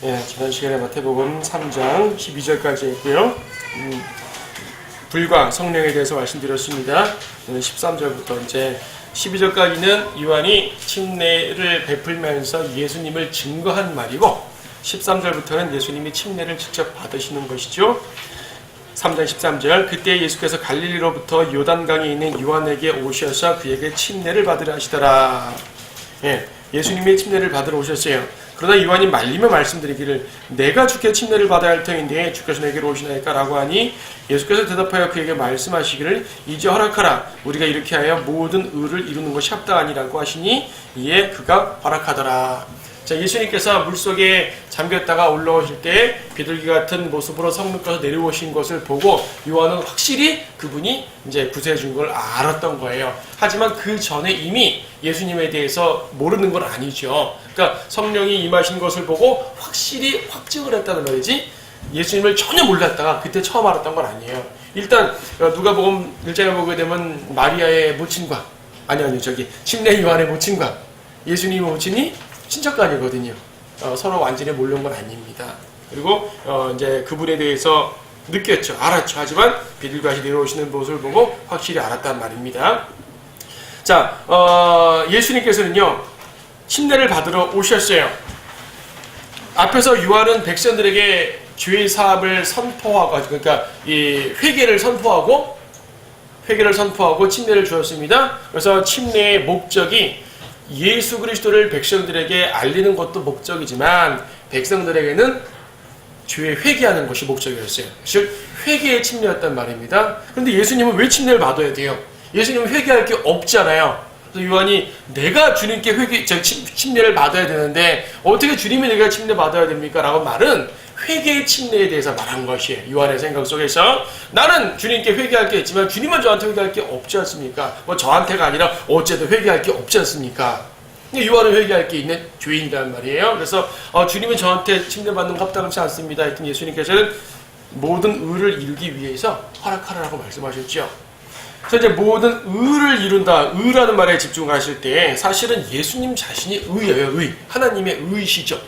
예, 지난 시간에 마태복음 3장 12절까지 했고요. 불과 성령에 대해서 말씀드렸습니다. 13절부터 이제 12절까지는 요한이 침례를 베풀면서 예수님을 증거한 말이고, 13절부터는 예수님이 침례를 직접 받으시는 것이죠. 3장 13절, 그때 예수께서 갈릴리로부터 요단강에 있는 요한에게 오셔서 그에게 침례를 받으라 하시더라. 예, 예수님이 침례를 받으러 오셨어요. 그러나 요한이 말리며 말씀드리기를, 내가 주께 침례를 받아야 할 터인데 주께서 내게로 오시나이까? 라고 하니 예수께서 대답하여 그에게 말씀하시기를, 이제 허락하라. 우리가 이렇게 하여 모든 의를 이루는 것이 합당하니라고 하시니 이에 그가 허락하더라. 자, 예수님께서 물속에 잠겼다가 올라오실 때 비둘기 같은 모습으로 성령께서 내려오신 것을 보고 요한은 확실히 그분이 이제 구세해 준 걸 알았던 거예요. 하지만 그 전에 이미 예수님에 대해서 모르는 건 아니죠. 그러니까 성령이 임하신 것을 보고 확실히 확증을 했다는 말이지, 예수님을 전혀 몰랐다가 그때 처음 알았던 건 아니에요. 일단 누가복음 1장에 보게 되면 마리아의 모친과 침례 요한의 모친과 예수님의 모친이 친척간이거든요. 서로 완전히 모르는 건 아닙니다. 그리고 이제 그분에 대해서 느꼈죠. 알았죠. 하지만 비둘기같이 내려오시는 모습을 보고 확실히 알았단 말입니다. 자, 예수님께서는요, 침례를 받으러 오셨어요. 앞에서 요한은 백성들에게 죄의 사함을 선포하고, 그러니까 이 회개를 선포하고 침례를 주었습니다. 그래서 침례의 목적이 예수 그리스도를 백성들에게 알리는 것도 목적이지만 백성들에게는 죄에 회개하는 것이 목적이었어요. 즉 회개의 침례였단 말입니다. 그런데 예수님은 왜 침례를 받아야 돼요? 예수님은 회개할 게 없잖아요. 그래서 요한이 내가 주님께 침례를 받아야 되는데 어떻게 주님이 내가 침례 받아야 됩니까? 라고 말은 회개의 침례에 대해서 말한 것이에요. 요한의 생각 속에서 나는 주님께 회개할 게 있지만 주님은 저한테 회개할 게 없지 않습니까? 뭐 저한테가 아니라 어쨌든 회개할 게 없지 않습니까? 요한은 회개할 게 있는 죄인이란 말이에요. 그래서 주님은 저한테 침례받는 거 합당하지 않습니다. 하여튼 예수님께서는 모든 의를 이루기 위해서 허락하라고 말씀하셨죠. 그래서 이제 모든 의를 이룬다, 의라는 말에 집중하실 때 사실은 예수님 자신이 의예요. 의, 하나님의 의시죠.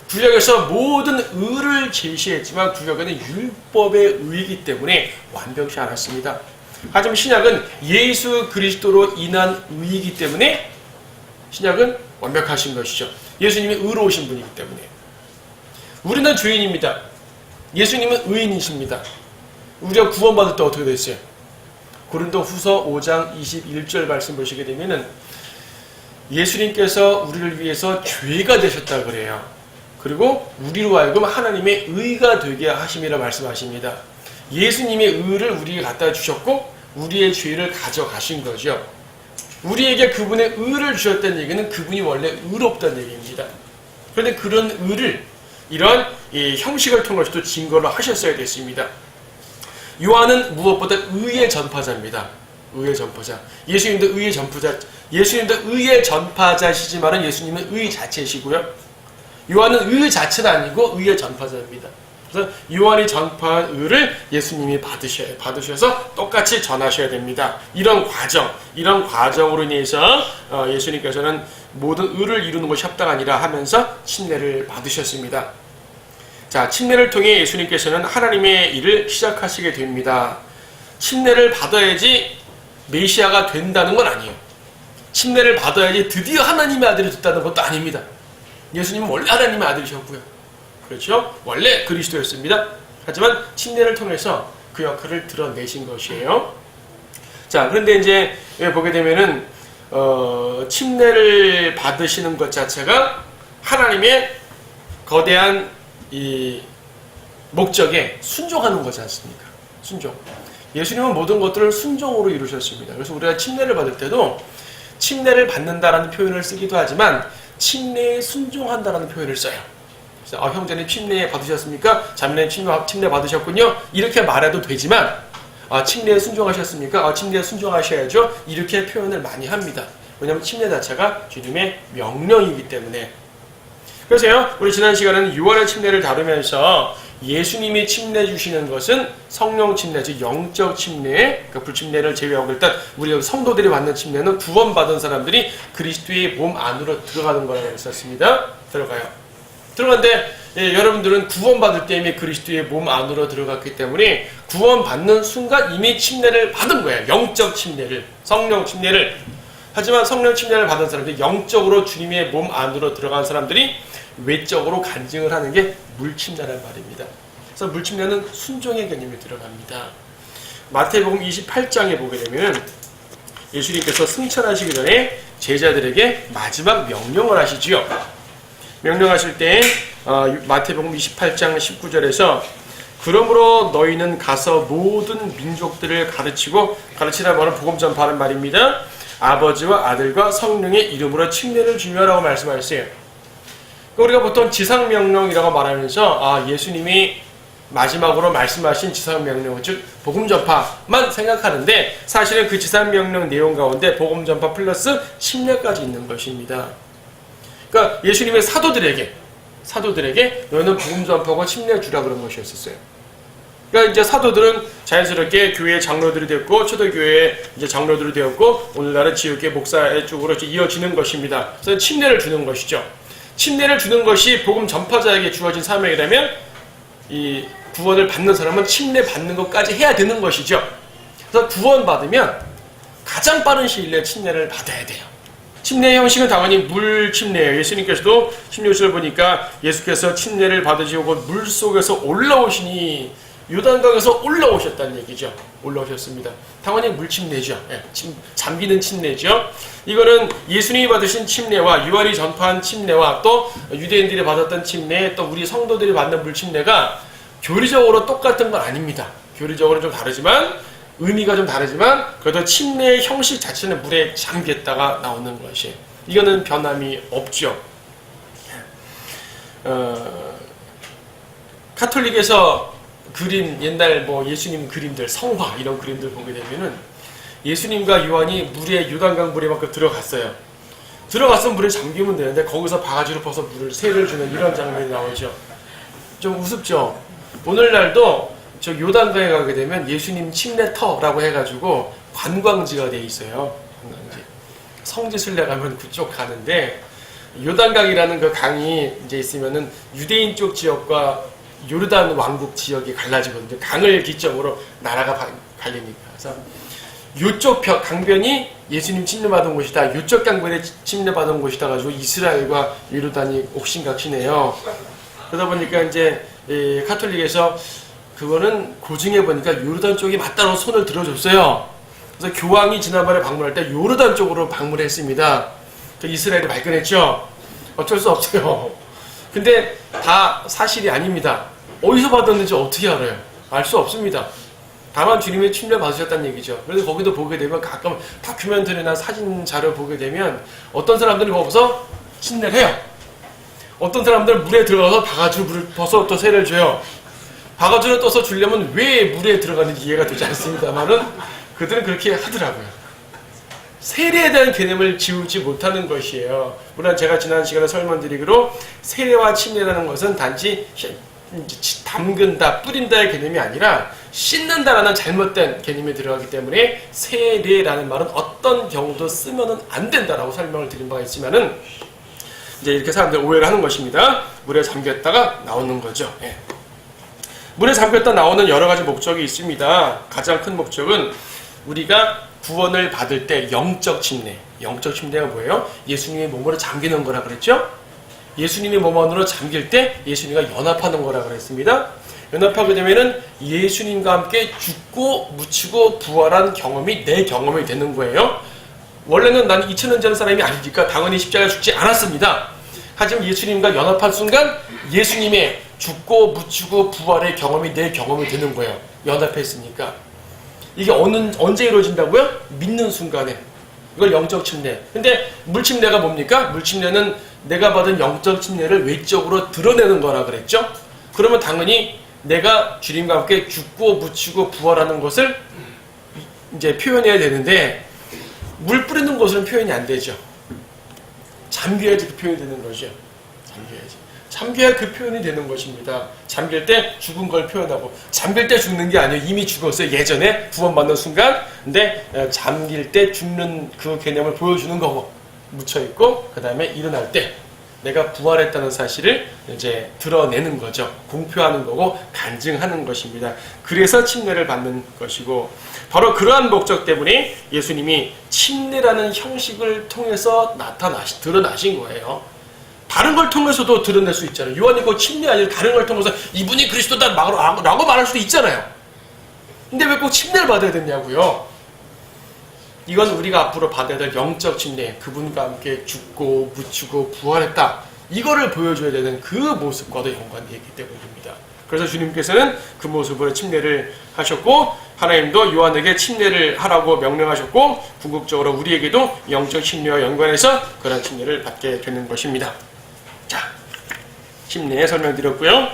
구약에서 모든 의를 제시했지만 구약에는 율법의 의이기 때문에 완벽치 않았습니다. 하지만 신약은 예수 그리스도로 인한 의이기 때문에 신약은 완벽하신 것이죠. 예수님이 의로우신 분이기 때문에. 우리는 죄인입니다. 예수님은 의인이십니다. 우리가 구원받을 때 어떻게 됐어요? 고린도후서 5장 21절 말씀 보시게 되면은 예수님께서 우리를 위해서 죄가 되셨다 그래요. 그리고 우리로 하여금 하나님의 의가 되게 하심이라 말씀하십니다. 예수님의 의를 우리에게 갖다 주셨고 우리의 죄를 가져가신 거죠. 우리에게 그분의 의를 주셨다는 얘기는 그분이 원래 의롭다는 얘기입니다. 그런데 그런 의를 이런 형식을 통해서도 증거를 하셨어야 됐습니다. 요한은 무엇보다 의의 전파자입니다. 의의 전파자. 예수님도 의의 전파자. 예수님도 의의 전파자시지만 예수님은 의 자체이시고요. 요한은 의 자체는 아니고 의의 전파자입니다. 그래서 요한이 전파한 의를 예수님이 받으셔서 똑같이 전하셔야 됩니다. 이런 과정으로 인해서 예수님께서는 모든 의를 이루는 것이 합당하니라 하면서 침례를 받으셨습니다. 자, 침례를 통해 예수님께서는 하나님의 일을 시작하시게 됩니다. 침례를 받아야지 메시아가 된다는 건 아니에요. 침례를 받아야지 드디어 하나님의 아들이 됐다는 것도 아닙니다. 예수님은 원래 하나님의 아들이셨고요. 그렇죠? 원래 그리스도였습니다. 하지만 침례를 통해서 그 역할을 드러내신 것이에요. 자, 그런데 이제 보게 되면은 침례를 받으시는 것 자체가 하나님의 거대한 이 목적에 순종하는 거지 않습니까? 순종. 예수님은 모든 것들을 순종으로 이루셨습니다. 그래서 우리가 침례를 받을 때도 침례를 받는다라는 표현을 쓰기도 하지만 침례에 순종한다라는 표현을 써요. 그래서 형제님 침례 받으셨습니까? 자매님 침례 받으셨군요. 이렇게 말해도 되지만 침례에 순종하셨습니까? 침례에 순종하셔야죠. 이렇게 표현을 많이 합니다. 왜냐하면 침례 자체가 주님의 명령이기 때문에. 그래서요, 우리 지난 시간에는 요한의 침례를 다루면서 예수님이 침례 주시는 것은 성령 침례, 즉 영적 침례, 그 불침례를 제외하고 일단 우리 성도들이 받는 침례는 구원받은 사람들이 그리스도의 몸 안으로 들어가는 거라고 했었습니다. 들어가요. 들어갔는데 여러분들은 구원받을 때 이미 그리스도의 몸 안으로 들어갔기 때문에 구원받는 순간 이미 침례를 받은 거예요. 영적 침례를, 성령 침례를. 하지만 성령 침례를 받은 사람들이 영적으로 주님의 몸 안으로 들어간 사람들이 외적으로 간증을 하는 게 물침례란 말입니다. 그래서 물침례는 순종의 개념이 들어갑니다. 마태복음 28장에 보게 되면 예수님께서 승천하시기 전에 제자들에게 마지막 명령을 하시지요. 명령하실 때 마태복음 28장 19절에서 그러므로 너희는 가서 모든 민족들을 가르치라 말은 복음 전파하는 말입니다. 아버지와 아들과 성령의 이름으로 침례를 주여라고 말씀하셨어요. 우리가 보통 지상명령이라고 말하면서 예수님이 마지막으로 말씀하신 지상명령, 즉 복음 전파만 생각하는데 사실은 그 지상명령 내용 가운데 복음 전파 플러스 침례까지 있는 것입니다. 그러니까 예수님의 사도들에게 너희는 복음 전파하고 침례 주라 그런 것이었어요. 그러니까 이제 사도들은 자연스럽게 교회의 장로들이 됐고 초대교회의 이제 장로들이 되었고 오늘날은 지역의 목사 쪽으로 이어지는 것입니다. 그래서 침례를 주는 것이죠. 침례를 주는 것이 복음 전파자에게 주어진 사명이라면 이 구원을 받는 사람은 침례 받는 것까지 해야 되는 것이죠. 그래서 구원받으면 가장 빠른 시일 내에 침례를 받아야 돼요. 침례의 형식은 당연히 물 침례예요. 예수님께서도 16절 보니까 예수께서 침례를 받으시고 물 속에서 올라오시니 요단강에서 올라오셨다는 얘기죠. 올라오셨습니다. 당연히 물 침례죠. 잠기는 침례죠. 이거는 예수님이 받으신 침례와 유월이 전파한 침례와 또 유대인들이 받았던 침례, 또 우리 성도들이 받는 물 침례가 교리적으로 똑같은 건 아닙니다. 교리적으로 좀 다르지만 의미가 좀 다르지만 그래도 침례의 형식 자체는 물에 잠겼다가 나오는 것이 이거는 변함이 없죠. 카톨릭에서 그림, 옛날 예수님 그림들, 성화 이런 그림들 보게 되면은 예수님과 요한이 물에 요단강 물에 막 들어갔어요. 들어갔으면 물에 잠기면 되는데 거기서 바가지로 퍼서 세를 주는 이런 장면이 나오죠. 좀 우습죠. 오늘날도 저 요단강에 가게 되면 예수님 침례터라고 해가지고 관광지가 돼 있어요. 관광지. 성지순례 가면 그쪽 가는데 요단강이라는 그 강이 이제 있으면은 유대인 쪽 지역과 요르단 왕국 지역이 갈라지거든요. 강을 기점으로 나라가 갈리니까. 그래서 요쪽 강변이 예수님 침례받은 곳이다. 요쪽 강변에 침례받은 곳이다 가지고 이스라엘과 요르단이 옥신각신해요. 그러다 보니까 이제 카톨릭에서 그거는 고증해 보니까 요르단 쪽이 맞다고 손을 들어줬어요. 그래서 교황이 지난번에 방문할 때 요르단 쪽으로 방문했습니다. 이스라엘이 발견했죠. 어쩔 수 없어요. 근데 다 사실이 아닙니다. 어디서 받았는지 어떻게 알아요? 알 수 없습니다. 다만 주님의 침례 받으셨다는 얘기죠. 그래서 거기도 보게 되면 가끔 다큐멘터리나 사진 자료 보게 되면 어떤 사람들이 거기서 침례를 해요. 어떤 사람들은 물에 들어가서 바가지로 물을 퍼서 또 세를 줘요. 바가지로 떠서 주려면 왜 물에 들어가는지 이해가 되지 않습니다만은 그들은 그렇게 하더라고요. 세례에 대한 개념을 지우지 못하는 것이에요. 물론 제가 지난 시간에 설명드리기로 세례와 침례라는 것은 단지 담근다, 뿌린다의 개념이 아니라 씻는다라는 잘못된 개념이 들어가기 때문에 세례라는 말은 어떤 경우도 쓰면은 안 된다라고 설명을 드린 바가 있지만은 이제 이렇게 사람들 오해를 하는 것입니다. 물에 잠겼다가 나오는 거죠. 물에 잠겼다 나오는 여러 가지 목적이 있습니다. 가장 큰 목적은 우리가 구원을 받을 때 영적 침례. 영적 침례가 뭐예요? 예수님의 몸으로 잠기는 거라 그랬죠? 예수님의 몸 안으로 잠길 때 예수님과 연합하는 거라 그랬습니다. 연합하게 되면은 예수님과 함께 죽고 묻히고 부활한 경험이 내 경험이 되는 거예요. 원래는 나는 2000년 전 사람이 아니니까 당연히 십자가에 죽지 않았습니다. 하지만 예수님과 연합한 순간 예수님의 죽고 묻히고 부활의 경험이 내 경험이 되는 거예요. 연합했으니까. 이게 언제 이루어진다고요? 믿는 순간에. 이걸 영적 침례. 근데 물침례가 뭡니까? 물침례는 내가 받은 영적 침례를 외적으로 드러내는 거라 그랬죠? 그러면 당연히 내가 주님과 함께 죽고 묻히고 부활하는 것을 이제 표현해야 되는데 물 뿌리는 것은 표현이 안 되죠. 잠겨야지 그 표현이 되는 거죠. 잠겨야지. 잠겨야 그 표현이 되는 것입니다. 잠길 때 죽은 걸 표현하고 잠길 때 죽는 게 아니에요. 이미 죽었어요. 예전에 구원받는 순간. 근데 잠길 때 죽는 그 개념을 보여주는 거고 묻혀있고 그 다음에 일어날 때 내가 부활했다는 사실을 이제 드러내는 거죠. 공표하는 거고 간증하는 것입니다. 그래서 침례를 받는 것이고 바로 그러한 목적 때문에 예수님이 침례라는 형식을 통해서 드러나신 거예요. 다른 걸 통해서도 드러낼 수 있잖아요. 요한이 그 침례 아니라 다른 걸 통해서 이분이 그리스도다라고 말할 수도 있잖아요. 근데 왜 꼭 침례를 받아야 되냐고요? 이건 우리가 앞으로 받아야 될 영적 침례, 그분과 함께 죽고 묻히고 부활했다. 이거를 보여줘야 되는 그 모습과도 연관되어 있기 때문입니다. 그래서 주님께서는 그 모습으로 침례를 하셨고 하나님도 요한에게 침례를 하라고 명령하셨고 궁극적으로 우리에게도 영적 침례와 연관해서 그런 침례를 받게 되는 것입니다. 자, 침례 설명드렸고요.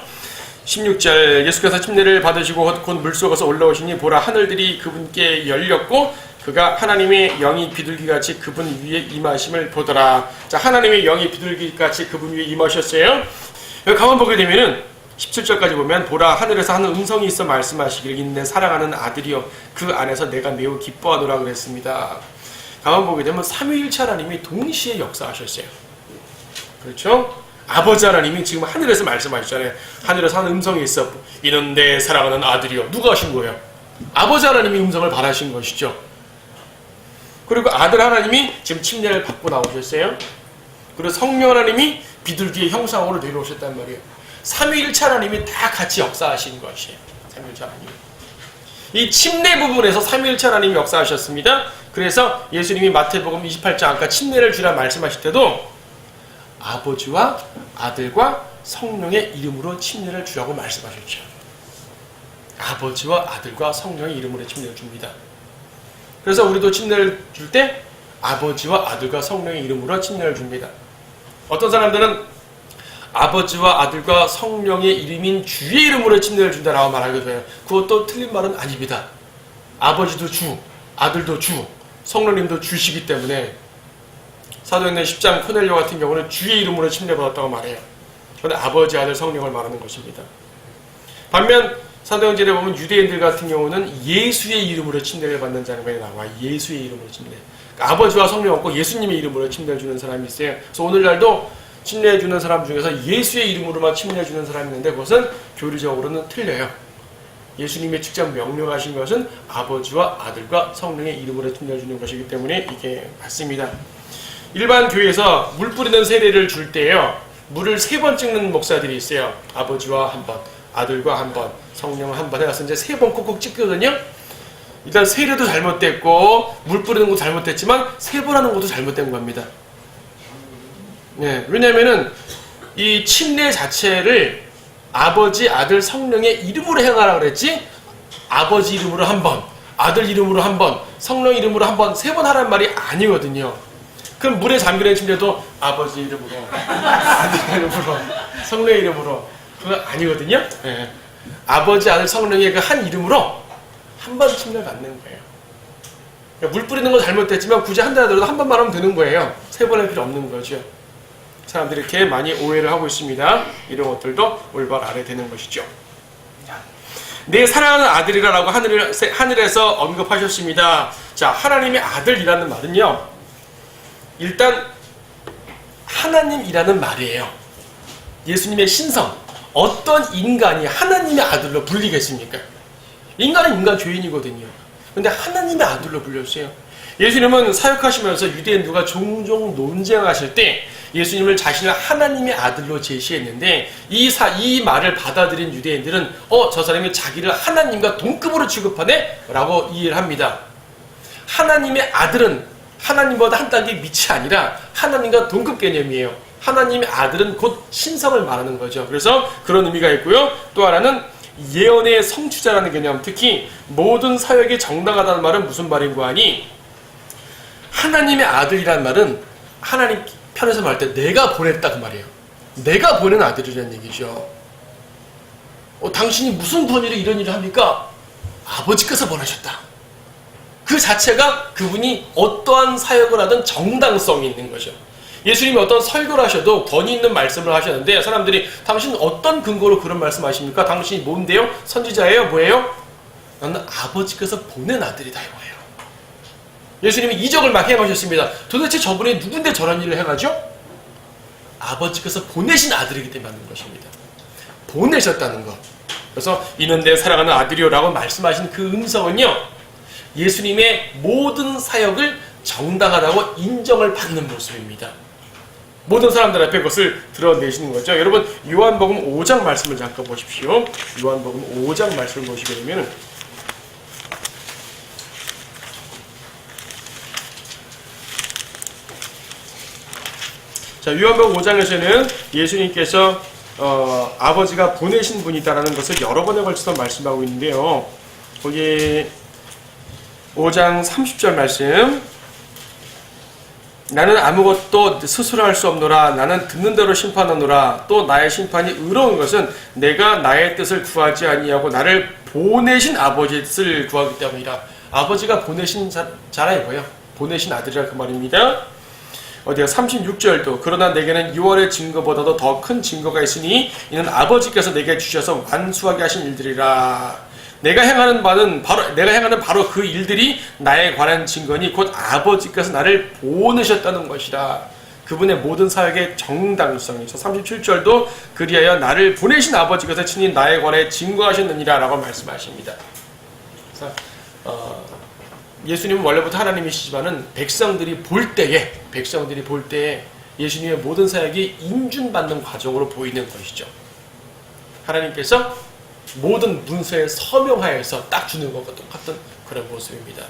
16절 예수께서 침례를 받으시고 곧 물속에서 올라오시니 보라 하늘들이 그분께 열렸고 그가 하나님의 영이 비둘기같이 그분 위에 임하심을 보더라. 자, 하나님의 영이 비둘기같이 그분 위에 임하셨어요. 여기 가만 보게 되면은 17절까지 보면 보라 하늘에서 한 음성이 있어 말씀하시기를 이내 사랑하는 아들이여 그 안에서 내가 매우 기뻐하노라 그랬습니다. 가만 보게 되면 삼위일체 하나님이 동시에 역사하셨어요. 그렇죠? 아버지 하나님이 지금 하늘에서 말씀하셨잖아요. 하늘에서 한 음성이 있어 이는 내 사랑하는 아들이여. 누가 하신 거예요? 아버지 하나님이 음성을 발하신 것이죠. 그리고 아들 하나님이 지금 침례를 받고 나오셨어요. 그리고 성령 하나님이 비둘기의 형상으로 내려오셨단 말이에요. 삼위일체 하나님이 다 같이 역사하신 것이에요. 삼위일체 하나님. 이 침례 부분에서 삼위일체 하나님이 역사하셨습니다. 그래서 예수님이 마태복음 28장 아까 침례를 주라 말씀하실 때도 아버지와 아들과 성령의 이름으로 침례를 주라고 말씀하셨죠. 아버지와 아들과 성령의 이름으로 침례를 줍니다. 그래서 우리도 침례를 줄 때 아버지와 아들과 성령의 이름으로 침례를 줍니다. 어떤 사람들은 아버지와 아들과 성령의 이름인 주의 이름으로 침례를 준다라고 말하기도 해요. 그것도 틀린 말은 아닙니다. 아버지도 주, 아들도 주, 성령님도 주시기 때문에 사도행전 10장 코넬료 같은 경우는 주의 이름으로 침례받았다고 말해요. 그런데 아버지, 아들, 성령을 말하는 것입니다. 반면 사도행전에 보면 유대인들 같은 경우는 예수의 이름으로 침례를 받는 장면이 나와. 예수의 이름으로 침례. 그러니까 아버지와 성령 없고 예수님의 이름으로 침례를 주는 사람이 있어요. 그래서 오늘날도 침례 주는 사람 중에서 예수의 이름으로만 침례 주는 사람이 있는데 그것은 교리적으로는 틀려요. 예수님이 직접 명령하신 것은 아버지와 아들과 성령의 이름으로 침례 주는 것이기 때문에 이게 맞습니다. 일반 교회에서 물 뿌리는 세례를 줄 때요. 물을 3번 찍는 목사들이 있어요. 아버지와 한 번, 아들과 한 번, 성령 한 번 해서 이제 3번 꾹꾹 찍거든요. 일단 세례도 잘못됐고 물 뿌리는 것도 잘못됐지만 3번 하는 것도 잘못된 겁니다. 네, 왜냐면은 이 침례 자체를 아버지, 아들, 성령의 이름으로 행하라 그랬지 아버지 이름으로 한 번, 아들 이름으로 한 번, 성령 이름으로 한 번, 3번 하라는 말이 아니거든요. 그럼 물에 잠기는 침례도 아버지 이름으로, 아들 이름으로, 성령 이름으로 그건 아니거든요. 네. 아버지, 아들, 성령의 그 한 이름으로 한 번 침례 받는 거예요. 그러니까 물 뿌리는 건 잘못됐지만 굳이 한 달 하더라도 한 번만 하면 되는 거예요. 3번 할 필요 없는 거죠. 사람들이 이렇게 많이 오해를 하고 있습니다. 이런 것들도 올바로 알아야 되는 것이죠. 내 사랑하는 아들이라고 하늘에서 언급하셨습니다. 자, 하나님의 아들이라는 말은요. 일단 하나님이라는 말이에요. 예수님의 신성. 어떤 인간이 하나님의 아들로 불리겠습니까? 인간은 인간 죄인이거든요. 근데 하나님의 아들로 불렸어요. 예수님은 사역하시면서 유대인들과 종종 논쟁하실 때 예수님을 자신을 하나님의 아들로 제시했는데 이 말을 받아들인 유대인들은 저 사람이 자기를 하나님과 동급으로 취급하네? 라고 이해를 합니다. 하나님의 아들은 하나님보다 한 단계 밑이 아니라 하나님과 동급 개념이에요. 하나님의 아들은 곧 신성을 말하는 거죠. 그래서 그런 의미가 있고요. 또 하나는 예언의 성취자라는 개념, 특히 모든 사역이 정당하다는 말은 무슨 말인고 하니 하나님의 아들이라는 말은 하나님 편에서 말할 때 내가 보냈다 그 말이에요. 내가 보낸 아들이라는 얘기죠. 당신이 무슨 번일에 이런 일을 합니까? 아버지께서 보내셨다. 그 자체가 그분이 어떠한 사역을 하든 정당성이 있는 거죠. 예수님이 어떤 설교를 하셔도 권위 있는 말씀을 하셨는데 사람들이 당신 어떤 근거로 그런 말씀하십니까? 당신이 뭔데요? 선지자예요? 뭐예요? 나는 아버지께서 보낸 아들이다 이거예요. 예수님이 이적을 막 행하셨습니다. 도대체 저분이 누군데 저런 일을 행하죠? 아버지께서 보내신 아들이기 때문에 맞는 것입니다. 보내셨다는 것. 그래서 이는 내 사랑하는 아들이요 라고 말씀하신 그 음성은요, 예수님의 모든 사역을 정당하다고 인정을 받는 모습입니다. 모든 사람들 앞에 그것을 드러내시는 거죠. 여러분, 요한복음 5장 말씀을 잠깐 보십시오. 요한복음 5장 말씀을 보시게 되면, 자, 요한복음 5장에서는 예수님께서 아버지가 보내신 분이다라는 것을 여러 번에 걸쳐서 말씀하고 있는데요. 거기 5장 30절 말씀, 나는 아무것도 스스로 할 수 없노라. 나는 듣는 대로 심판하노라. 또 나의 심판이 의로운 것은 내가 나의 뜻을 구하지 아니하고 나를 보내신 아버지의 뜻을 구하기 때문이라. 아버지가 보내신 자라 이거예요. 보내신 아들이라 그 말입니다. 어디야 36절도 그러나 내게는 6월의 증거보다도 더 큰 증거가 있으니 이는 아버지께서 내게 주셔서 완수하게 하신 일들이라. 내가 행하는 바로 그 일들이 나에 관한 증거니 곧 아버지께서 나를 보내셨다는 것이라. 그분의 모든 사역의 정당성이죠. 37절도 그리하여 나를 보내신 아버지께서 친히 나에 관해 증거하셨느니라 라고 말씀하십니다. 그래서 예수님은 원래부터 하나님이시지만은 백성들이 볼 때에 예수님의 모든 사역이 인준받는 과정으로 보이는 것이죠. 하나님께서 모든 문서에 서명하여서 딱 주는 것과 똑같은 그런 모습입니다.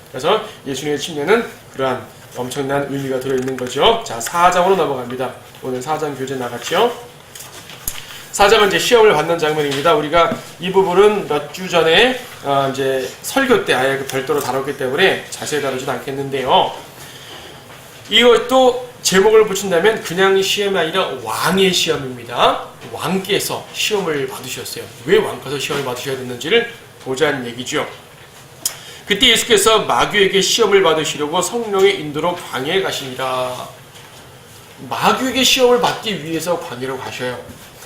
그래서 예수님의 침례는 그러한 엄청난 의미가 들어있는 거죠. 자, 4장으로 넘어갑니다. 오늘 4장 교재 나갔죠. 4장은 이제 시험을 받는 장면입니다. 우리가 이 부분은 몇 주 전에 이제 설교 때 아예 별도로 다뤘기 때문에 자세히 다루진 않겠는데요. 이것도 제목을 붙인다면 그냥 시험이 아니라 왕의 시험입니다. 왕께서 시험을 받으셨어요. 왜 왕께서 시험을 받으셔야 됐는지를 보자는 얘기죠. 그때 예수께서 마귀에게 시험을 받으시려고 성령의 인도로 광야에 가시니라. 마귀에게 시험을 받기 위해서 광야로 가셔요.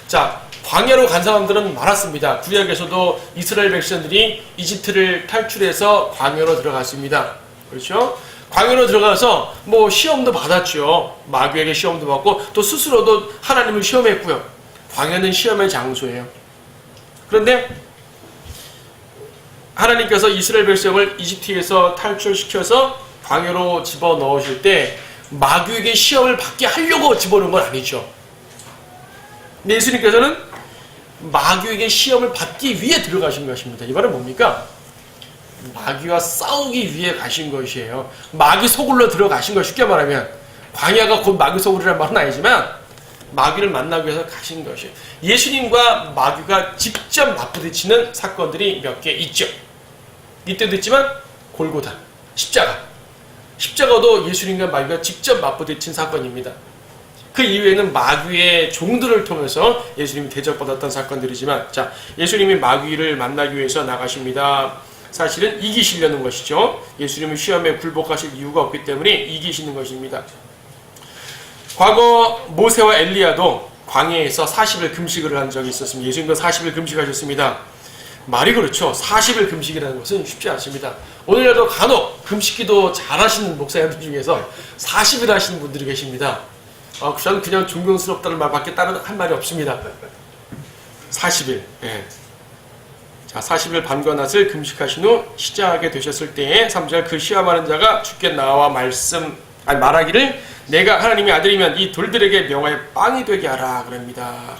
자, 광야로 간 사람들은 많았습니다. 구약에서도 이스라엘 백성들이 이집트를 탈출해서 광야로 들어갔습니다. 그렇죠? 광야로 들어가서 뭐 시험도 받았죠. 마귀에게 시험도 받고 또 스스로도 하나님을 시험했고요. 광야는 시험의 장소예요. 그런데 하나님께서 이스라엘 백성을 이집트에서 탈출시켜서 광야로 집어넣으실 때 마귀에게 시험을 받게 하려고 집어넣은 건 아니죠. 근데 예수님께서는 마귀에게 시험을 받기 위해 들어가신 것입니다. 이 말은 뭡니까? 마귀와 싸우기 위해 가신 것이에요. 마귀 소굴로 들어가신 거 쉽게 말하면 광야가 곧 마귀 소굴이라는 말은 아니지만 마귀를 만나기 위해서 가신 것이에요. 예수님과 마귀가 직접 맞부딪히는 사건들이 몇 개 있죠. 이때도 있지만 골고다, 십자가도 예수님과 마귀가 직접 맞부딪힌 사건입니다. 그 이후에는 마귀의 종들을 통해서 예수님이 대접받았던 사건들이지만, 자, 예수님이 마귀를 만나기 위해서 나가십니다. 사실은 이기시려는 것이죠. 예수님은 시험에 굴복하실 이유가 없기 때문에 이기시는 것입니다. 과거 모세와 엘리야도 광야에서 40일 금식을 한 적이 있었습니다. 예수님도 40일 금식하셨습니다. 말이 그렇죠. 40일 금식이라는 것은 쉽지 않습니다. 오늘날도 간혹 금식기도 잘하시는 목사님들 중에서 40일 하시는 분들이 계십니다. 저는 그냥 존경스럽다는 말밖에 다른 한 말이 없습니다. 40일. 예. 자, 40일 밤과 낮을 금식하신 후 시장하게 되셨을 때에 3절 그 시험하는 자가 주께 나와 말하기를 내가 하나님의 아들이면 이 돌들에게 명하여 빵이 되게 하라 그럽니다.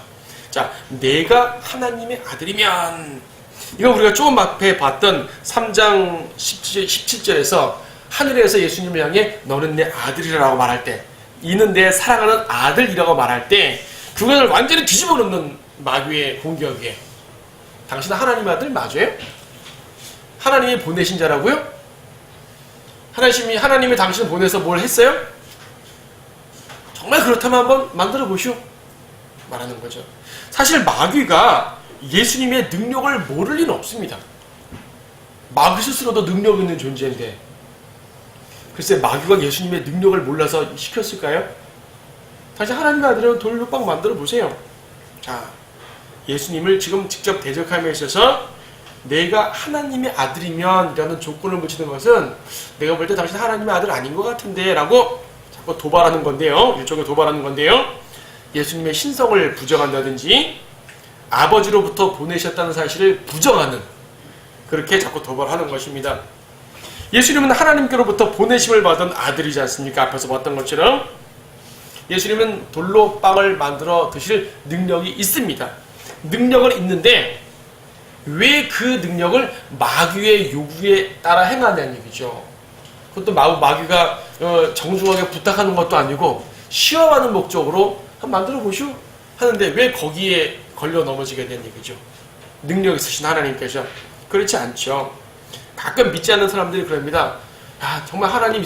자, 내가 하나님의 아들이면, 이거 우리가 조금 앞에 봤던 3장 17절에서 하늘에서 예수님을 향해 너는 내 아들이라고 말할 때, 이는 내 사랑하는 아들이라고 말할 때 그것을 완전히 뒤집어 놓는 마귀의 공격이에요. 당신은 하나님의 아들 맞아요? 하나님이 보내신 자라고요? 하나님이 당신을 보내서 뭘 했어요? 정말 그렇다면 한번 만들어 보시오 말하는 거죠. 사실 마귀가 예수님의 능력을 모를 리는 없습니다. 마귀 스스로도 능력 있는 존재인데, 글쎄 마귀가 예수님의 능력을 몰라서 시켰을까요? 다시 하나님의 아들은 돌로 빵 만들어 보세요. 자, 예수님을 지금 직접 대적함에 있어서 내가 하나님의 아들이면 이라는 조건을 붙이는 것은 내가 볼 때 당신 하나님의 아들 아닌 것 같은데 라고 자꾸 도발하는 건데요. 일종의 도발하는 건데요. 예수님의 신성을 부정한다든지 아버지로부터 보내셨다는 사실을 부정하는, 그렇게 자꾸 도발하는 것입니다. 예수님은 하나님께로부터 보내심을 받은 아들이지 않습니까? 앞에서 봤던 것처럼 예수님은 돌로 빵을 만들어 드실 능력이 있습니다. 능력은 있는데 왜 그 능력을 마귀의 요구에 따라 행하냐는 얘기죠. 그것도 마귀가 정중하게 부탁하는 것도 아니고 시험하는 목적으로 한번 만들어 보시오 하는데 왜 거기에 걸려 넘어지게 된 얘기죠. 능력 있으신 하나님께서. 그렇지 않죠. 가끔 믿지 않는 사람들이 그럽니다. 야, 정말 하나님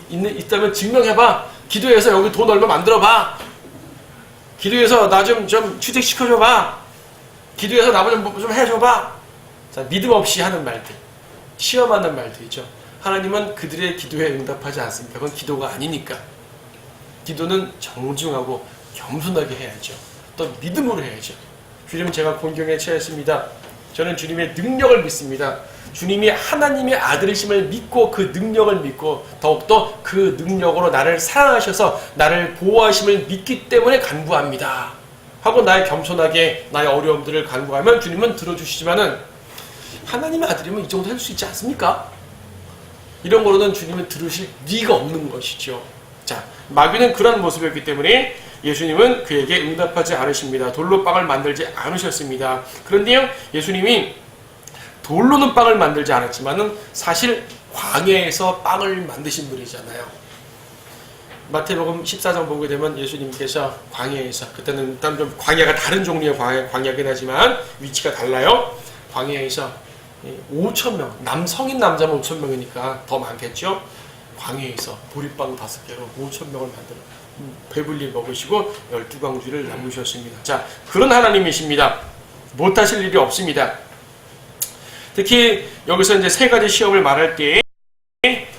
있다면 증명해봐. 기도해서 여기 돈 얼마 만들어봐. 기도해서 나 좀 취직시켜줘봐. 기도해서 나 좀 해줘봐. 자, 믿음 없이 하는 말들, 시험하는 말들 있죠. 하나님은 그들의 기도에 응답하지 않습니다. 그건 기도가 아니니까. 기도는 정중하고 겸손하게 해야죠. 또 믿음으로 해야죠. 주님, 제가 곤경에 처했습니다. 저는 주님의 능력을 믿습니다. 주님이 하나님의 아들이심을 믿고 그 능력을 믿고 더욱더 그 능력으로 나를 사랑하셔서 나를 보호하심을 믿기 때문에 간구합니다 하고 나의 겸손하게 나의 어려움들을 간구하면 주님은 들어주시지만은 하나님의 아들이면 이 정도 할 수 있지 않습니까? 이런 거로는 주님은 들으실 리가 없는 것이죠. 자, 마귀는 그런 모습이었기 때문에 예수님은 그에게 응답하지 않으십니다. 돌로 빵을 만들지 않으셨습니다. 그런데요, 예수님이 돌로는 빵을 만들지 않았지만은 사실 광야에서 빵을 만드신 분이잖아요. 마태복음 14장 보게 되면 예수님께서 광야에서, 그때는 일단 좀 광야가 다른 종류의 광야긴 하지만 위치가 달라요. 광야에서 5,000명, 성인 남자면 5,000명이니까 더 많겠죠. 광야에서 보리빵 5개로 5,000명을 만들어 배불리 먹으시고 12광주를 남기셨습니다. 자, 그런 하나님이십니다. 못하실 일이 없습니다. 특히 여기서 이제 세 가지 시험을 말할 때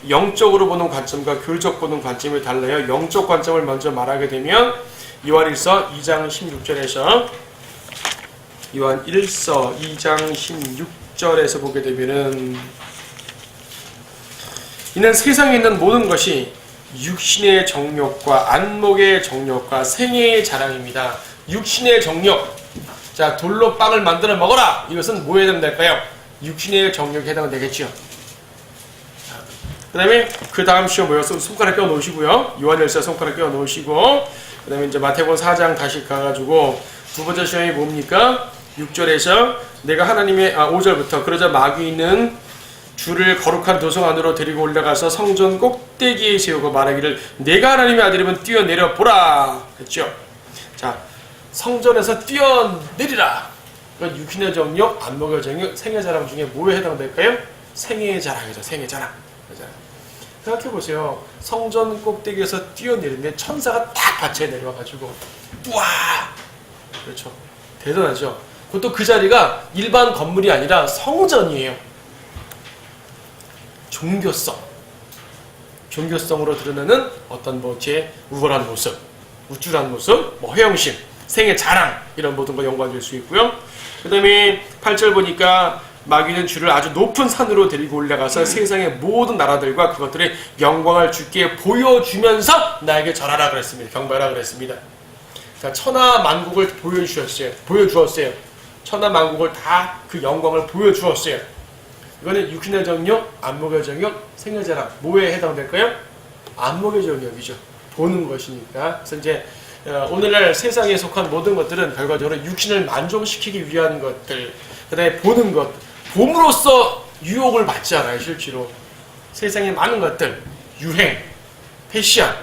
영적으로 보는 관점과 교리적 보는 관점이 달라요. 영적 관점을 먼저 말하게 되면 요한 2장 16절에서 요한 2장 16절에서 보게 되면은 이는 세상에 있는 모든 것이 육신의 정욕과 안목의 정욕과 생애의 자랑입니다. 육신의 정욕. 자, 돌로 빵을 만들어 먹어라. 이것은 뭐에 해당될까요? 육신의 정욕에 해당되겠죠. 그 다음에 그 다음 시험 뭐였어? 손가락 껴 놓으시고요. 요한일서 손가락 껴 놓으시고, 그 다음에 이제 마태복음 4장 다시 가가지고 두 번째 시험이 뭡니까? 6절에서 내가 하나님의 5절부터 그러자 마귀는 주를 거룩한 도성 안으로 데리고 올라가서 성전 꼭대기에 세우고 말하기를 내가 하나님의 아들이면 뛰어내려 보라 했죠. 자, 성전에서 뛰어내리라. 그러니까 육신의 정욕, 안목의 정욕, 생애 자랑 중에 뭐에 해당될까요? 생애의 자랑이죠. 생애 자랑. 생각해보세요. 성전 꼭대기에서 뛰어내리는데 천사가 딱 같이 내려와가지고 우와! 그렇죠. 대단하죠. 그것도 그 자리가 일반 건물이 아니라 성전이에요. 종교성으로 드러내는 어떤 제 우월한 모습, 우쭐한 모습, 허영심, 생애 자랑, 이런 모든 거 연관될 수 있고요. 그 다음에 8절 보니까 마귀는 주를 아주 높은 산으로 데리고 올라가서 세상의 모든 나라들과 그것들의 영광을 주께 보여주면서 나에게 절하라 그랬습니다. 경배하라 그랬습니다. 자, 천하 만국을 보여주었어요. 천하 만국을 다 그 영광을 보여주었어요. 이거는 육신의 정욕, 안목의 정욕, 생의 자랑, 뭐에 해당될까요? 안목의 정욕이죠. 보는 것이니까. 그래서 이제 오늘날 세상에 속한 모든 것들은 결과적으로 육신을 만족시키기 위한 것들, 그 다음에 보는 것, 봄으로써 유혹을 받지 않아요. 실제로 세상의 많은 것들, 유행, 패션,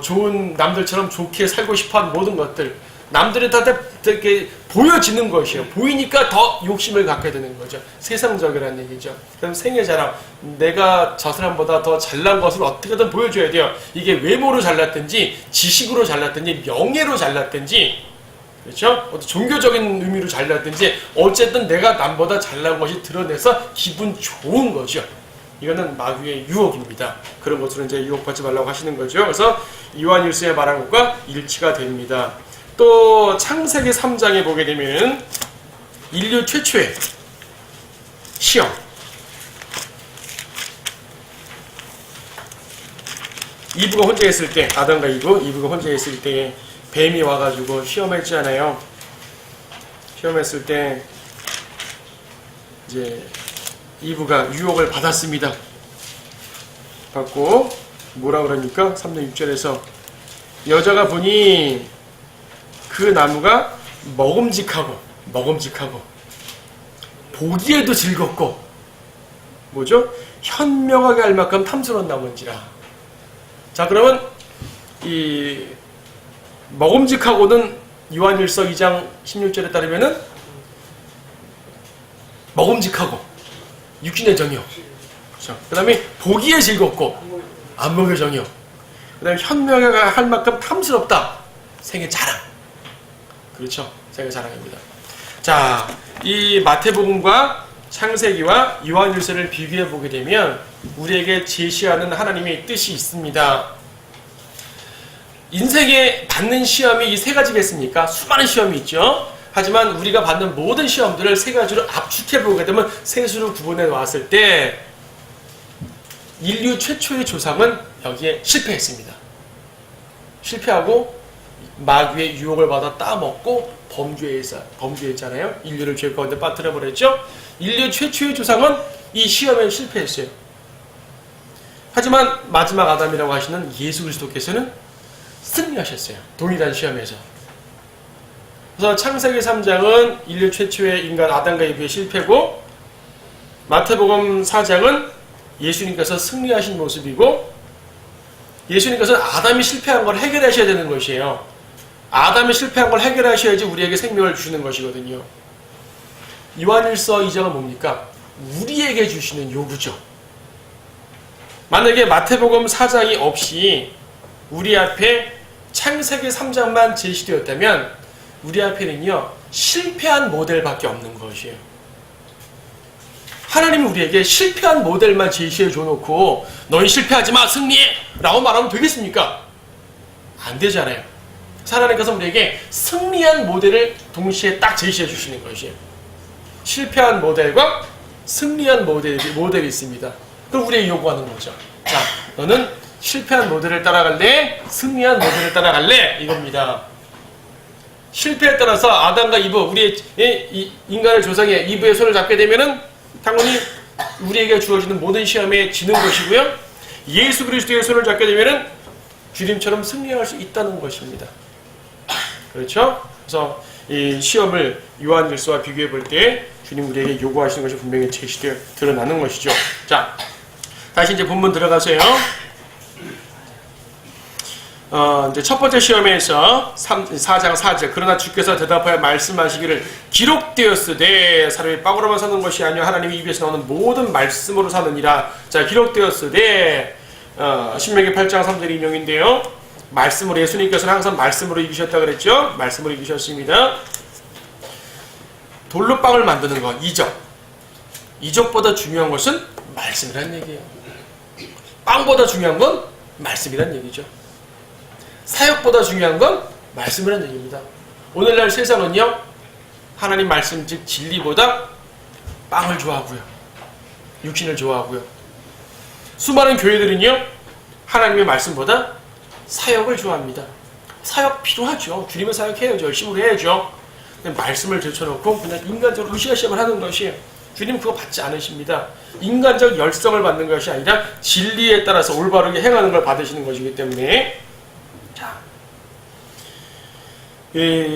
좋은 남들처럼 좋게 살고 싶어하는 모든 것들, 남들이 다 이렇게 보여지는 것이에요. 보이니까 더 욕심을 갖게 되는 거죠. 세상적이라는 얘기죠. 그럼 생애 자랑, 내가 저 사람보다 더 잘난 것을 어떻게든 보여줘야 돼요. 이게 외모로 잘났든지 지식으로 잘났든지 명예로 잘났든지, 그렇죠? 어떤 종교적인 의미로 잘났든지 어쨌든 내가 남보다 잘난 것이 드러내서 기분 좋은 거죠. 이거는 마귀의 유혹입니다. 그런 것으로 이제 유혹받지 말라고 하시는 거죠. 그래서 요한일서에 말한 것과 일치가 됩니다. 또 창세기 3장에 보게 되면 인류 최초의 시험, 이브가 혼자 있을 때, 아담과 이브가 혼자 있을 때 뱀이 와가지고 시험했잖아요. 시험했을 때 이제 이브가 유혹을 받았습니다. 받고 뭐라 그러니까 3장 6절에서 여자가 보니 그 나무가 먹음직하고 보기에도 즐겁고 뭐죠? 현명하게 알 만큼 탐스러운 나무인지라. 자, 그러면 이 먹음직하고는 요한일서 2장 16절에 따르면은 먹음직하고 육신의 정욕. 그렇죠? 그 다음에 보기에 즐겁고 안목의 정욕. 그 다음에 현명하게 할 만큼 탐스럽다. 생의 자랑. 그렇죠? 생의 자랑입니다. 자, 이 마태복음과 창세기와 요한일서를 비교해 보게 되면 우리에게 제시하는 하나님의 뜻이 있습니다. 인생에 받는 시험이 이 세 가지겠습니까? 수많은 시험이 있죠. 하지만 우리가 받는 모든 시험들을 세 가지로 압축해 보게 되면 셋으로 구분해 놨을 때 인류 최초의 조상은 여기에 실패했습니다. 실패하고 마귀의 유혹을 받아 따먹고 범죄했잖아요. 인류를 죄 가운데 빠뜨려 버렸죠. 인류 최초의 조상은 이 시험에 실패했어요. 하지만 마지막 아담이라고 하시는 예수 그리스도께서는 승리하셨어요. 동일한 시험에서. 그래서 창세기 3장은 인류 최초의 인간 아담과 이브의 실패고, 마태복음 4장은 예수님께서 승리하신 모습이고, 예수님께서는 아담이 실패한 걸 해결하셔야 되는 것이에요. 아담이 실패한 걸 해결하셔야지 우리에게 생명을 주시는 것이거든요. 요한일서 2장은 뭡니까? 우리에게 주시는 요구죠. 만약에 마태복음 4장이 없이 우리 앞에 창세기 3장만 제시되었다면 우리 앞에는요, 실패한 모델밖에 없는 것이에요. 하나님은 우리에게 실패한 모델만 제시해 줘놓고 너희 실패하지 마, 승리해! 라고 말하면 되겠습니까? 안 되잖아요. 하나님께서 우리에게 승리한 모델을 동시에 딱 제시해 주시는 것이에요. 실패한 모델과 승리한 모델이 있습니다. 그럼 우리에게 요구하는 거죠. 자, 너는 실패한 모델을 따라갈래? 승리한 모델을 따라갈래? 이겁니다. 실패에 따라서 아담과 이브, 우리의 인간의 조상의 이브의 손을 잡게 되면은 당연히 우리에게 주어지는 모든 시험에 지는 것이고요. 예수 그리스도의 손을 잡게 되면은 주님처럼 승리할 수 있다는 것입니다. 그렇죠? 그래서 이 시험을 요한일서와 비교해 볼 때 주님 우리에게 요구하시는 것이 분명히 제시되어 드러나는 것이죠. 자, 다시 이제 본문 들어가세요. 이제 첫 번째 시험에서 4장 4절, 그러나 주께서 대답하여 말씀하시기를 기록되었으되 사람이 빵으로만 사는 것이 아니요 하나님의 입에서 나오는 모든 말씀으로 사느니라. 자, 기록되었으되 신명기 8장 3절 인용인데요. 말씀으로, 예수님께서는 항상 말씀으로 이기셨다 그랬죠. 말씀으로 이기셨습니다. 돌로 빵을 만드는 것, 이적보다 중요한 것은 말씀이란 얘기예요. 빵보다 중요한 건 말씀이란 얘기죠. 사역보다 중요한 건 말씀이란 얘기입니다. 오늘날 세상은요, 하나님 말씀 즉 진리보다 빵을 좋아하고요, 육신을 좋아하고요. 수많은 교회들은요, 하나님의 말씀보다 사역을 좋아합니다. 사역 필요하죠. 주님을 사역해야죠. 열심히 해야죠. 근데 말씀을 제쳐놓고 그냥 인간적으로 으쌰으쌰만 하는 것이에요. 주님 그거 받지 않으십니다. 인간적 열성을 받는 것이 아니라 진리에 따라서 올바르게 행하는 걸 받으시는 것이기 때문에. 자,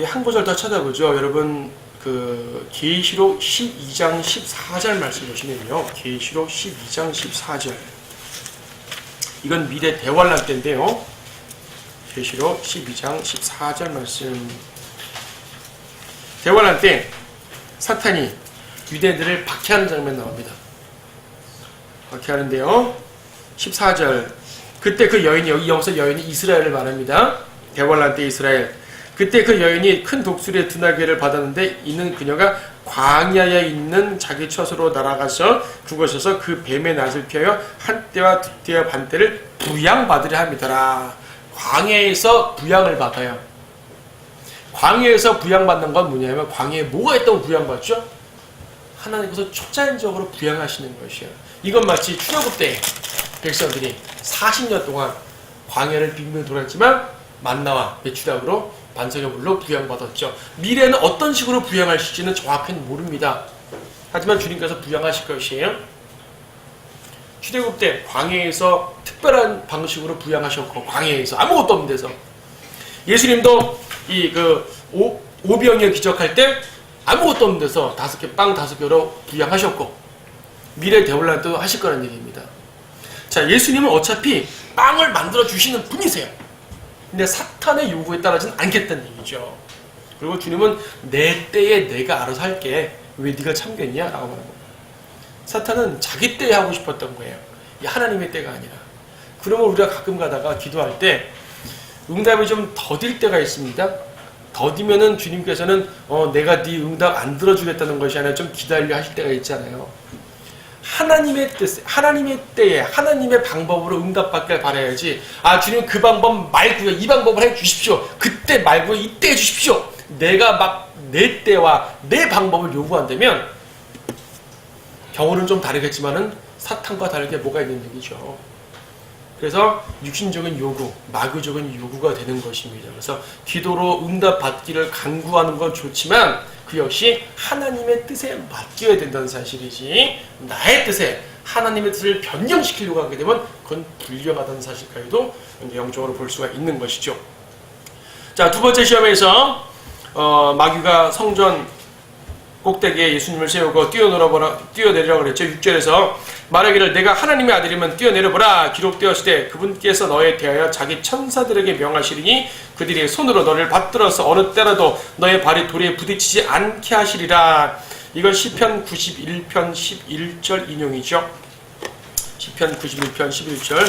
한 구절 더 찾아보죠. 여러분, 계시록 12장 14절 말씀 보시면요. 계시록 12장 14절. 이건 미래 대환란 때인데요. 계시록 12장 14절 말씀. 대환란 때 사탄이 유대인들을 박해하는 장면 나옵니다. 박해하는데요. 14절. 그때 그 여인이, 여기 여기서 여인이 이스라엘을 말합니다. 대환란 때 이스라엘. 그때 그 여인이 큰 독수리의 두날개를 받았는데 이는 그녀가 광야에 있는 자기 처소로 날아가서 그곳에서 그 뱀의 낯을 피하여 한때와 두때와 반때를 부양받으려 합니다라. 광야에서 부양을 받아요. 광야에서 부양받는 건 뭐냐면, 광야에 뭐가 있다고 부양받죠? 하나님께서 초자연적으로 부양하시는 것이에요. 이건 마치 출애굽 때 백성들이 40년 동안 광야를 빙빙 돌았지만 만나와 메추락으로 반석의 물로 부양받았죠. 미래는 어떤 식으로 부양하실지는 정확히는 모릅니다. 하지만 주님께서 부양하실 것이에요. 출애굽 때 광야에서 특별한 방식으로 부양하셨고, 광야에서 아무것도 없는 데서. 예수님도 오병이어 기적할 때 아무것도 없는 데서 빵 5개로 부양하셨고, 미래 대혼란도 하실 거라는 얘기입니다. 자, 예수님은 어차피 빵을 만들어 주시는 분이세요. 근데 사탄의 요구에 따르지는 않겠다는 얘기죠. 그리고 주님은 내 때에 내가 알아서 할게. 왜 네가 참겠냐? 라고 말합니다. 사탄은 자기 때에 하고 싶었던 거예요. 하나님의 때가 아니라. 그러면 우리가 가끔 가다가 기도할 때 응답이 좀 더딜 때가 있습니다. 더디면은 주님께서는 내가 네 응답 안 들어주겠다는 것이 아니라 좀 기다려 하실 때가 있잖아요. 하나님의 뜻, 하나님의 때에 하나님의 방법으로 응답받길 바라야지. 아, 주님 그 방법 말고요, 이 방법을 해 주십시오. 그때 말고 이때 해 주십시오. 내가 막 내 때와 내 방법을 요구한다면 경우는 좀 다르겠지만은 사탄과 다르게 뭐가 있는 얘기죠. 그래서 육신적인 요구, 마귀적인 요구가 되는 것입니다. 그래서 기도로 응답받기를 간구하는 건 좋지만 그 역시 하나님의 뜻에 맡겨야 된다는 사실이지, 나의 뜻에 하나님의 뜻을 변경시키려고 하게 되면 그건 불경하다는 사실까지도 영적으로 볼 수가 있는 것이죠. 자, 두 번째 시험에서 마귀가 성전 꼭대기에 예수님을 세우고 뛰어내리라고 그랬죠. 6절에서 말하기를 내가 하나님의 아들이면 뛰어내려보라. 기록되었으되 그분께서 너에 대하여 자기 천사들에게 명하시리니 그들이 손으로 너를 받들어서 어느 때라도 너의 발이 돌에 부딪히지 않게 하시리라. 이건 시편 91편 11절 인용이죠. 시편 91편 11절.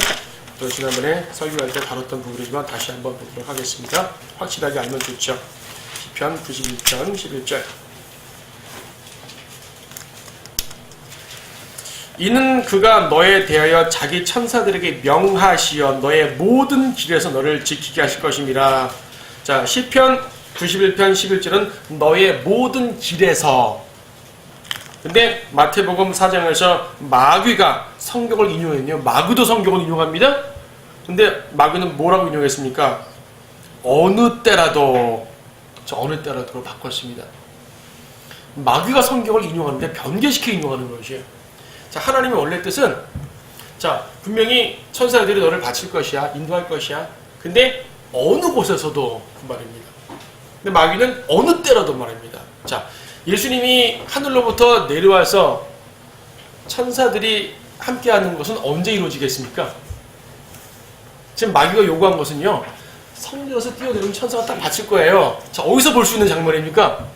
또 지난번에 설교할 때 다뤘던 부분이지만 다시 한번 보도록 하겠습니다. 확실하게 알면 좋죠. 시편 91편 11절. 이는 그가 너에 대하여 자기 천사들에게 명하시어 너의 모든 길에서 너를 지키게 하실 것입니다. 자, 시편 91편 11절은 너의 모든 길에서. 근데 마태복음 4장에서 마귀가 성경을 인용했네요. 마귀도 성경을 인용합니다. 근데 마귀는 뭐라고 인용했습니까? 어느 때라도. 어느 때라도로 바꿨습니다. 마귀가 성경을 인용하는데 변개시켜 인용하는 것이에요. 자, 하나님의 원래 뜻은, 자, 분명히 천사들이 너를 바칠 것이야, 인도할 것이야. 근데 어느 곳에서도 그 말입니다. 근데 마귀는 어느 때라도 말입니다. 자, 예수님이 하늘로부터 내려와서 천사들이 함께하는 것은 언제 이루어지겠습니까? 지금 마귀가 요구한 것은요, 성전에서 뛰어내리면 천사가 딱 바칠 거예요. 자, 어디서 볼 수 있는 장면입니까?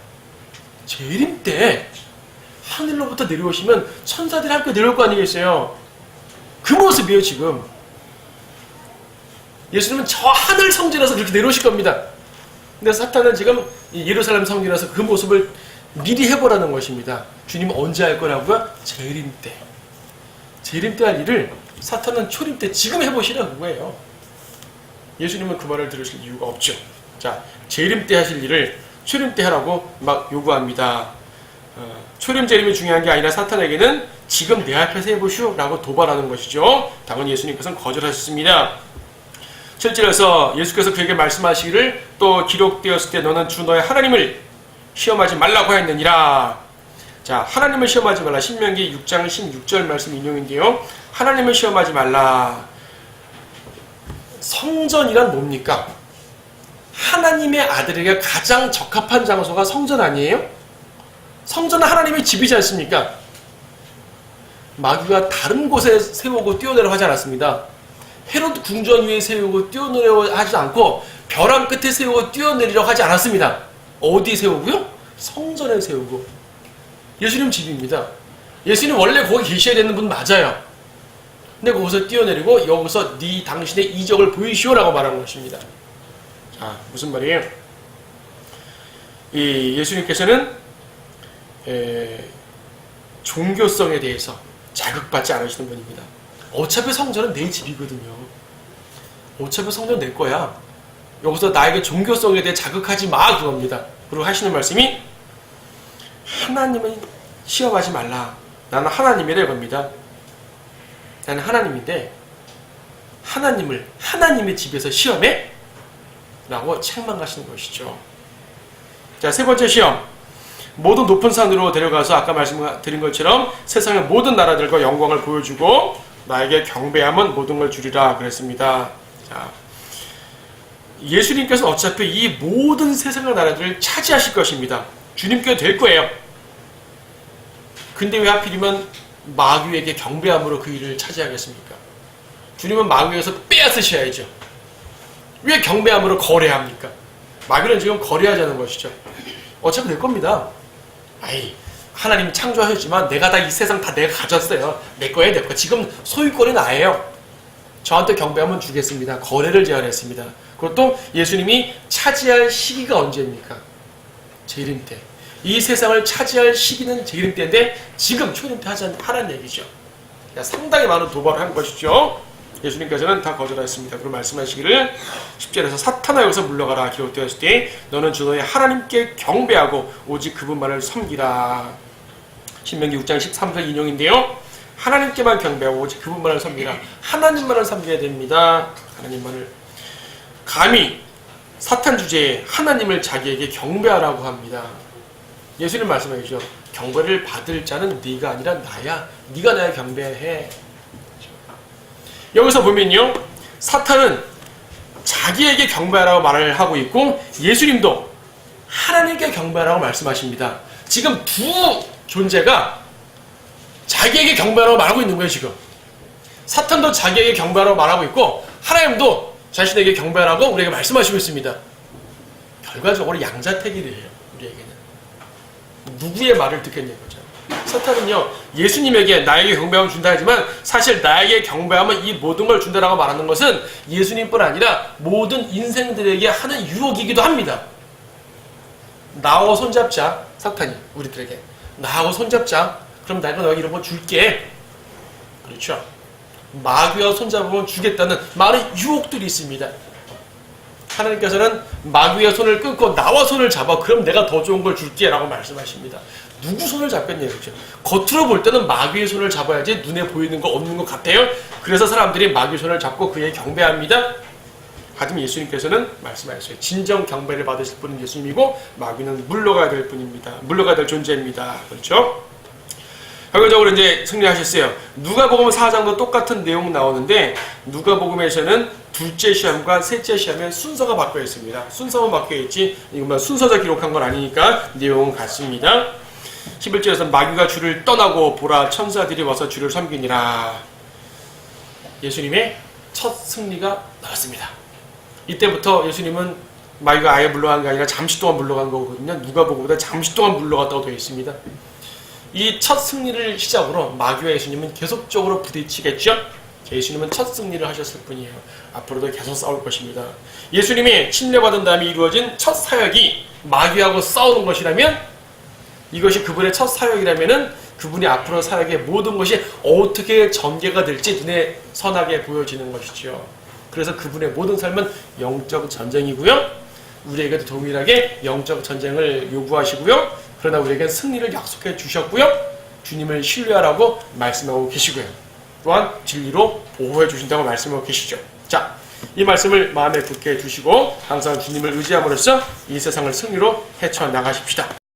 재림 때 하늘로부터 내려오시면 천사들이 함께 내려올 거 아니겠어요? 그 모습이에요, 지금. 예수님은 저 하늘 성전에서 그렇게 내려오실 겁니다. 근데 사탄은 지금 예루살렘 성전에서 그 모습을 미리 해보라는 것입니다. 주님은 언제 할 거라고요? 재림 때. 재림 때 할 일을 사탄은 초림 때 지금 해보시라는 거예요. 예수님은 그 말을 들으실 이유가 없죠. 자, 재림 때 하실 일을 초림 때 하라고 막 요구합니다. 초림 재림이 중요한 게 아니라 사탄에게는 지금 내 앞에서 해보시오 라고 도발하는 것이죠. 당연히 예수님께서는 거절하셨습니다. 7절에서 예수께서 그에게 말씀하시기를 또 기록되었을 때 너는 주 너의 하나님을 시험하지 말라고 하였느니라. 자, 하나님을 시험하지 말라. 신명기 6장 16절 말씀 인용인데요. 하나님을 시험하지 말라. 성전이란 뭡니까? 하나님의 아들에게 가장 적합한 장소가 성전 아니에요? 성전은 하나님의 집이지 않습니까? 마귀가 다른 곳에 세우고 뛰어내려 하지 않았습니다. 헤롯 궁전 위에 세우고 뛰어내려 하지 않고 벼랑 끝에 세우고 뛰어내리려 하지 않았습니다. 어디 세우고요? 성전에 세우고. 예수님 집입니다. 예수님 원래 거기 계셔야 되는 분 맞아요. 근데 거기서 뛰어내리고 여기서 네 당신의 이적을 보이시오라고 말한 것입니다. 자, 무슨 말이에요? 이 예수님께서는 종교성에 대해서 자극받지 않으시는 분입니다. 어차피 성전은 내 집이거든요. 어차피 성전 내 거야. 여기서 나에게 종교성에 대해 자극하지 마 그겁니다. 그리고 하시는 말씀이 하나님을 시험하지 말라. 나는 하나님이라 이겁니다. 나는 하나님인데 하나님을 하나님의 집에서 시험해? 라고 책망하시는 것이죠. 자, 세 번째 시험. 모든 높은 산으로 데려가서 아까 말씀드린 것처럼 세상의 모든 나라들과 영광을 보여주고 나에게 경배하면 모든 걸 주리라 그랬습니다. 자, 예수님께서 어차피 이 모든 세상의 나라들을 차지하실 것입니다. 주님께 될 거예요. 근데 왜 하필이면 마귀에게 경배함으로 그 일을 차지하겠습니까? 주님은 마귀에서 빼앗으셔야죠. 왜 경배함으로 거래합니까? 마귀는 지금 거래하자는 것이죠. 어차피 될 겁니다. 아이, 하나님 창조하셨지만 내가 다 이 세상 다 내가 가졌어요. 내 거예요, 내 거. 지금 소유권이 나예요. 저한테 경배하면 주겠습니다. 거래를 제안했습니다. 그것도 예수님이 차지할 시기가 언제입니까? 재림 때. 이 세상을 차지할 시기는 재림 때인데 지금 초림 때 하라는 얘기죠. 상당히 많은 도발을 한 것이죠. 예수님께서는 다 거절하였습니다. 그리고 말씀하시기를 10절에서 사탄아 여기서 물러가라 기록되었을 때 너는 주 너의 하나님께 경배하고 오직 그분만을 섬기라. 신명기 6장 13절 인용인데요. 하나님께만 경배하고 오직 그분만을 섬기라. 하나님만을 섬겨야 됩니다. 하나님만을. 감히 사탄 주제에 하나님을 자기에게 경배하라고 합니다. 예수님 말씀하시죠. 경배를 받을 자는 네가 아니라 나야. 네가 나야 경배해. 여기서 보면요, 사탄은 자기에게 경배하라고 말을 하고 있고 예수님도 하나님께 경배하라고 말씀하십니다. 지금 두 존재가 자기에게 경배하라고 말하고 있는 거예요. 지금 사탄도 자기에게 경배하라고 말하고 있고 하나님도 자신에게 경배하라고 우리에게 말씀하시고 있습니다. 결과적으로 양자택일이에요. 우리에게는 누구의 말을 듣겠냐고죠. 사탄은요, 예수님에게 나에게 경배하면 준다 하지만 사실 나에게 경배하면 이 모든 걸 준다라고 말하는 것은 예수님뿐 아니라 모든 인생들에게 하는 유혹이기도 합니다. 나하고 손잡자. 사탄이 우리들에게 나하고 손잡자. 그럼 내가 너에게 이런 거 줄게. 그렇죠. 마귀와 손잡으면 주겠다는 많은 유혹들이 있습니다. 하나님께서는 마귀의 손을 끊고 나와 손을 잡아. 그럼 내가 더 좋은 걸 줄게 라고 말씀하십니다. 누구 손을 잡겠냐요. 그렇죠? 겉으로 볼 때는 마귀의 손을 잡아야지 눈에 보이는 거 없는 것 같아요. 그래서 사람들이 마귀의 손을 잡고 그에게 경배합니다. 하지만 예수님께서는 말씀하셨어요. 진정 경배를 받으실 분은 예수님이고 마귀는 물러가야 될 분입니다. 물러가야 될 존재입니다. 그렇죠? 결과적으로 이제 승리하셨어요. 누가복음 4장도 똑같은 내용 나오는데 누가복음에서는 둘째 시험과 셋째 시험의 순서가 바뀌어 있습니다. 순서만 바뀌어 있지 이건 순서자 기록한 건 아니니까 내용은 같습니다. 11절에서 마귀가 주를 떠나고 보라 천사들이 와서 주를 섬기니라. 예수님의 첫 승리가 나왔습니다. 이때부터 예수님은 마귀가 아예 물러간 게 아니라 잠시 동안 물러간 거거든요. 누가복음보다 잠시 동안 물러갔다고 되어 있습니다. 이 첫 승리를 시작으로 마귀와 예수님은 계속적으로 부딪히겠죠. 예수님은 첫 승리를 하셨을 뿐이에요. 앞으로도 계속 싸울 것입니다. 예수님이 침례받은 다음에 이루어진 첫 사역이 마귀하고 싸우는 것이라면 이것이 그분의 첫 사역이라면은 그분이 앞으로 사역의 모든 것이 어떻게 전개가 될지 눈에 선하게 보여지는 것이죠. 그래서 그분의 모든 삶은 영적 전쟁이고요. 우리에게도 동일하게 영적 전쟁을 요구하시고요. 그러나 우리에게 승리를 약속해 주셨고요. 주님을 신뢰하라고 말씀하고 계시고요. 또한 진리로 보호해 주신다고 말씀하고 계시죠. 자, 이 말씀을 마음에 굳게 두시고 항상 주님을 의지함으로써 이 세상을 승리로 헤쳐나가십시다.